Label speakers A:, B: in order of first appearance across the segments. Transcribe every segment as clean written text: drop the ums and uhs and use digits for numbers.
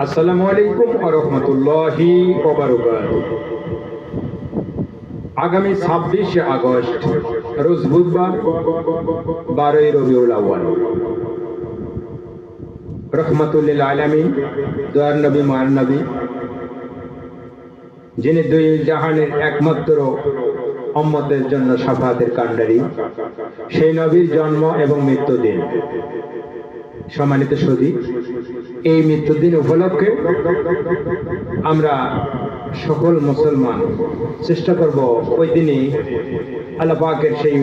A: আসসালামু আলাইকুম ওয়া রাহমাতুল্লাহি ওয়া বারাকাতুহু। আগামী 26শে আগস্ট রোজ বুধবার 12ই রবিউল আউয়াল, রহমাতুল লিল আলামিন, দয়ার নবী, মায়ার নবী, যিনি দুই জাহানের একমাত্র উম্মতের জন্য শাফাতের কাণ্ডারী, সেই নবীর জন্ম এবং মৃত্যুদিন। সম্মানিত সুধী, এই মৃত্যুদিন উপলক্ষে আমরা সকল মুসলমান চেষ্টা করব ওই দিনই আল্লাহ পাকের সেই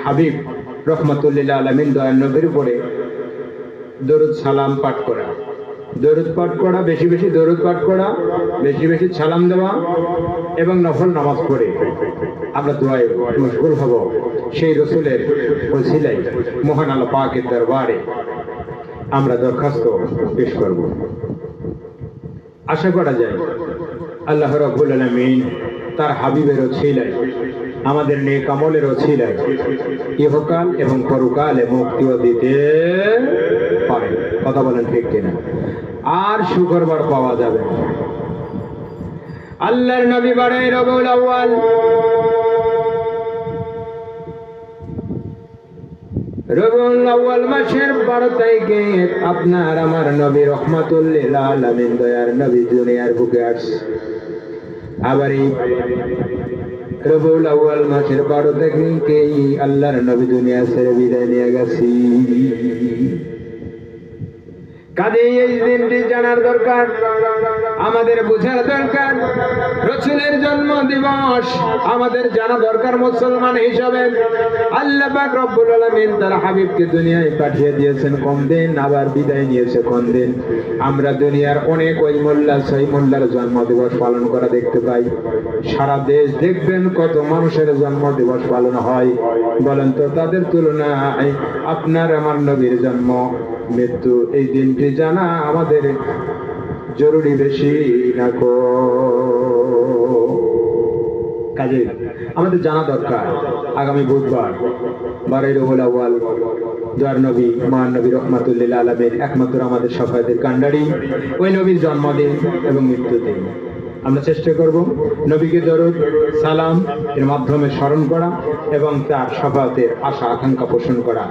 A: হাবিব রহমাতুল লিল আলামিন দয়ার নবীর উপরে দরুদ সালাম পাঠ করা, দরুদ পাঠ করা, বেশি বেশি দরুদ পাঠ করা, বেশি বেশি সালাম দেওয়া এবং নফল নামাজ পড়ে আমরা দোয়ায় মশগুল হব। সেই রসুলের ওসিলায় মহান আল্লাহ পাকের দরবারে আমরা দরখাস্ত পেশ করব। আশা করা যায় আল্লাহ রাব্বুল আলামিন তার হাবিবের ওসিলায়, আমাদের নেক আমলের ওসিলায় ইহকাল এবং পরকালে মুক্তিও দিতে পারে। কথা বলেন ঠিক কিনা? আর শুক্রবার পাওয়া যাবে। আল্লাহর নবী বাড়াই রবিউল আউয়াল, রবিউল আউয়াল মাসের 12 তারিখে আপনার আমার নবী রহমাতুল লিল আলামিন দয়ার নবী দুনিয়ার বুকে আসছে। আবার এই রবিউল আউয়াল মাসের 12 তারিখেই আল্লাহর নবী দুনিয়া ছেড়ে বিদায় নিয়ে গেছে। কাজেই এই দিনটি জানার দরকার, আমাদের বোঝার দরকার। রাসূলের জন্ম দিবস আমাদের জানা দরকার মুসলমান হিসাবে। আল্লাহ পাক রব্বুল আলামিন তার হাবিবকে দুনিয়ায় পাঠিয়ে দিয়েছেন কোন দিন, আবার বিদায় নিয়েছে কোন দিন। আমরা দুনিয়ার অনেক ওই মোল্লা সেই মোল্লার জন্ম দিবস পালন করা দেখতে পাই। সারা দেশ দেখবেন কত মানুষের জন্ম দিবস পালন হয়। বলেন তো তাদের তুলনায় আপনার আমার নবীর জন্ম মৃত্যু এই দিনটি জানা আমাদের জরুরি বেশি না? কাজে আমাদের জানা দরকার আগামী বুধবার 12ই রবিউল আউয়াল দয়ার নবী মহান নবী রহমাতুল লিল আলামিন একমাত্র আমাদের শাফাতের কাণ্ডারী ওই নবীর জন্মদিন এবং মৃত্যুদিন। আমরা চেষ্টা করব নবীকে দরুদ সালাম এর মাধ্যমে স্মরণ করা এবং তার শাফাতের আশা আকাঙ্ক্ষা পোষণ করা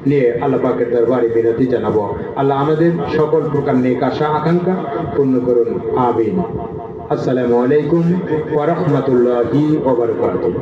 A: নিয়ে আল্লাহ পাকের দরবারে বিনতি জানাবো। আল্লাহ আমাদের সকল প্রকার নেক আশা আকাঙ্ক্ষা পূর্ণ করুন, আমিন। আসসালামু আলাইকুম ওয়া রাহমাতুল্লাহি ওয়া বারাকাতুহু।